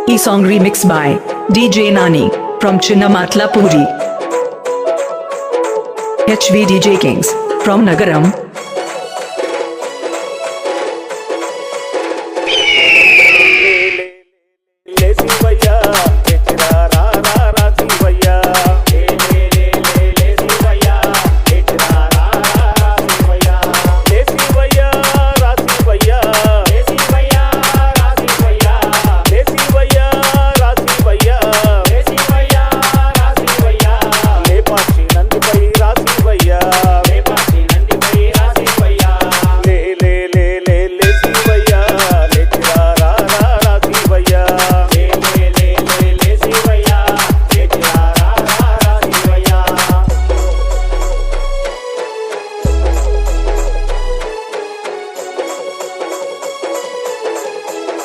E-song remixed by DJ Nani from Chinnamatla Puri. HV DJ Kings from Nagaram.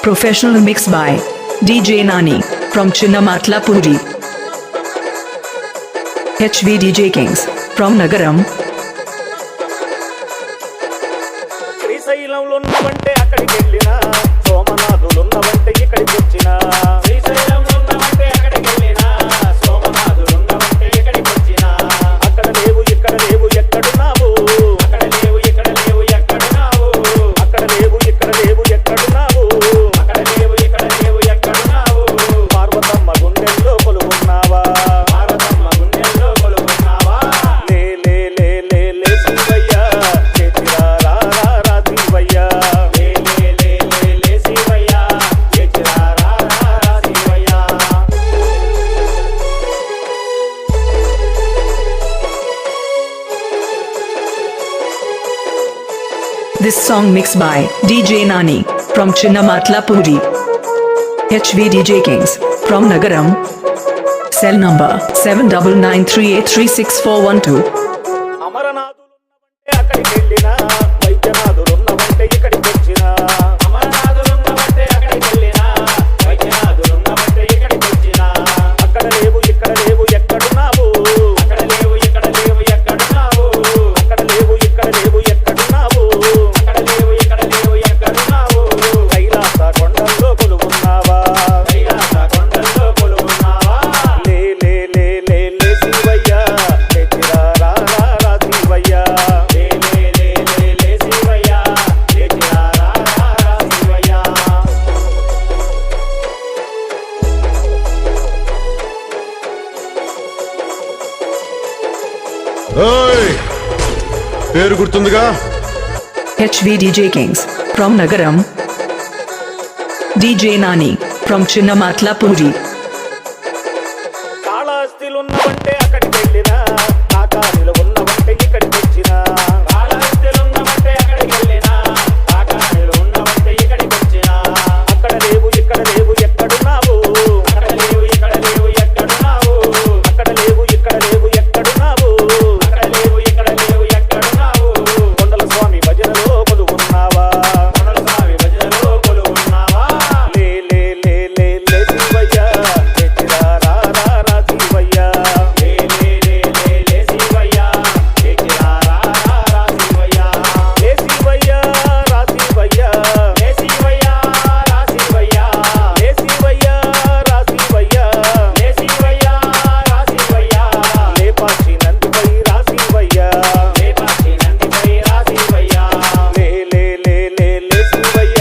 Professional mix by DJ Nani from Chinnamatla Puri. HV DJ Kings from Nagaram. This song mixed by DJ Nani from Chinnamatla Puri. HV DJ Kings from Nagaram. Cell number 7993836412. పేరు గుర్తుందిగా? HV DJ Kings from Nagaram. DJ Nani from Chinnamatla Puri. కాళహస్తిలున్నవంటే అక్కడికి వెళ్ళినా, కాకానిలో ఉన్నవంటే ఇక్కడికి వచ్చినా. కాళహస్తిలున్నవంటే అక్కడికి వెళ్ళినా, కాకానిలో ఉన్నవంటే ఇక్కడికి వచ్చినా. అక్కడ లేవు ఇక్కడ లేవు ఎక్కడున్నావు, అక్కడ లేవు ఇక్కడ లేవు ఎక్కడున్నావు, అక్కడ లేవు ఇక్కడ లేవు ఎక్కడున్నావు, అక్కడ లేవు ఇక్కడ లేవు ఎక్కడున్నావు. కొండల స్వామి భజనలో కొలువున్నావా, కొండల స్వామి భజనలో కొలువున్నావా. లే లే లే లే లే శివయ్య, తెచ్చిరా రా రా రా శివయ్య. లే లే లే లే లే శివయ్య, తెచ్చిరా రా రా రా శివయ్య. లే శివయ్య రా శివయ్య, లే శివయ్య రా శివయ్య, లే శివయ్య రా శివయ్య, లే శివయ్య రా శివయ్య. లేపాక్షి నందిపై రా శివయ్య, లేపాక్షి నందిపై రా శివయ్య. లే లే లే లే లే శివయ్య,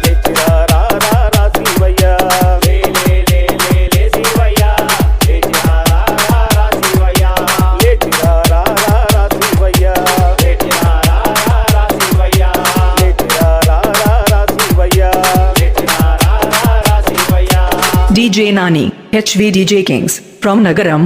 తెచ్చిరా రా రా రా శివయ్య. లే లే లే లే లే శివయ్య, తెచ్చిరా రా రా రా శివయ్య. లేచిరా రా రా రా శివయ్య, లేచిరా రా రా రా శివయ్య, లేచిరా రా రా రా శివయ్య, లేచిరా రా రా రా Shivayya. DJ Nani, HV DJ Kings from Nagaram.